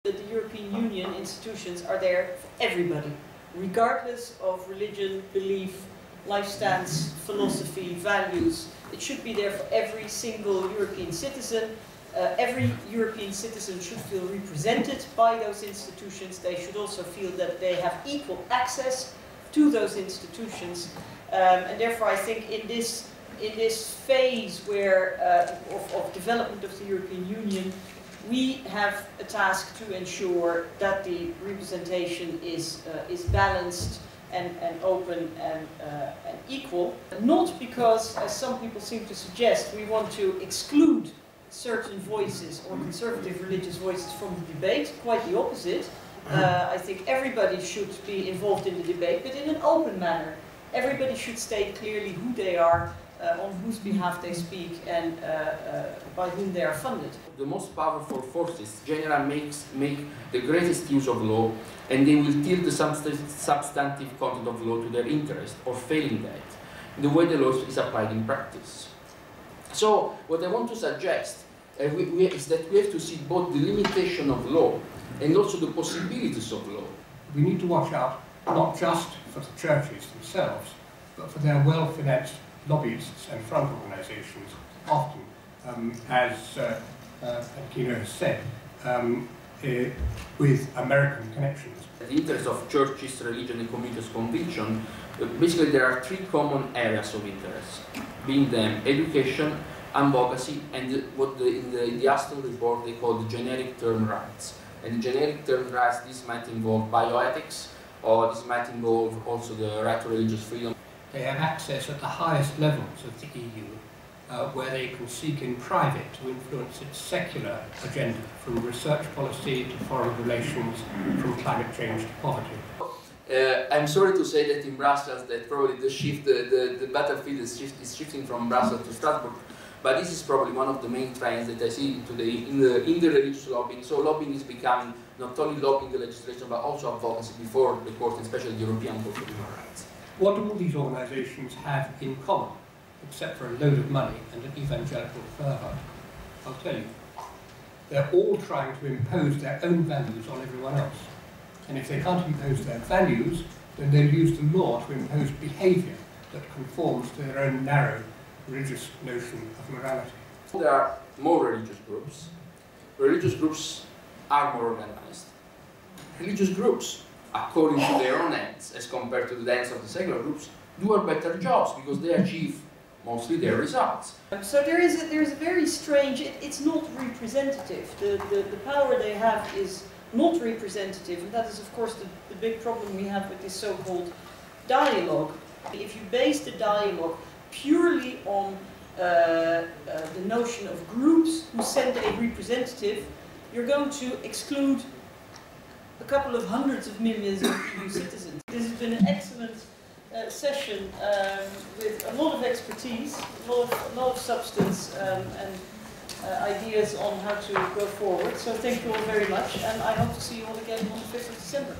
The European Union institutions are there for everybody, regardless of religion, belief, life stance, philosophy, values. It should be there for every single European citizen. Every European citizen should feel represented by those institutions. They should also feel that they have equal access to those institutions. And therefore I think in this phase where, of development of the European Union, we have a task to ensure that the representation is balanced and open and equal. Not because, as some people seem to suggest, we want to exclude certain voices or conservative religious voices from the debate. Quite the opposite. I think everybody should be involved in the debate, but in an open manner. Everybody should state clearly who they are, on whose behalf they speak, and by whom they are funded. The most powerful forces generally make the greatest use of law, and they will tilt the substantive content of law to their interest, or failing that, the way the law is applied in practice. So, what I want to suggest is that we have to see both the limitation of law and also the possibilities of law. We need to watch out not just for the churches themselves, but for their well-financed lobbyists and front organisations, often, as Kino has said, with American connections. The interest of churches, religion and communities conviction, basically there are three common areas of interest, being them education, advocacy, and what in the Aston report they call the generic term rights. And the generic term rights, this might involve bioethics, or this might involve also the right to religious freedom. They have access at the highest levels of the EU, where they can seek in private to influence its secular agenda, from research policy to foreign relations, from climate change to poverty. I'm sorry to say that in Brussels that probably the battlefield is shifting from Brussels to Strasbourg, but this is probably one of the main trends that I see today in the religious lobbying. So lobbying is becoming not only lobbying the legislation, but also advocacy before the court, especially the European Court of Human Rights. What do all these organisations have in common, except for a load of money and an evangelical fervour? I'll tell you. They're all trying to impose their own values on everyone else. And if they can't impose their values, then they'll use the law to impose behaviour that conforms to their own narrow religious notion of morality. There are more religious groups. Religious groups are more organised. Religious groups, according to their own ends, as compared to the ends of the secular groups, do a better jobs because they achieve mostly their results. So there is a very strange, it's not representative. The power they have is not representative, and that is of course the big problem we have with this so-called dialogue. If you base the dialogue purely on the notion of groups who send a representative, you're going to exclude a couple of hundreds of millions of EU citizens. This has been an excellent session with a lot of expertise, a lot of substance and ideas on how to go forward. So thank you all very much, and I hope to see you all again on the 5th of December.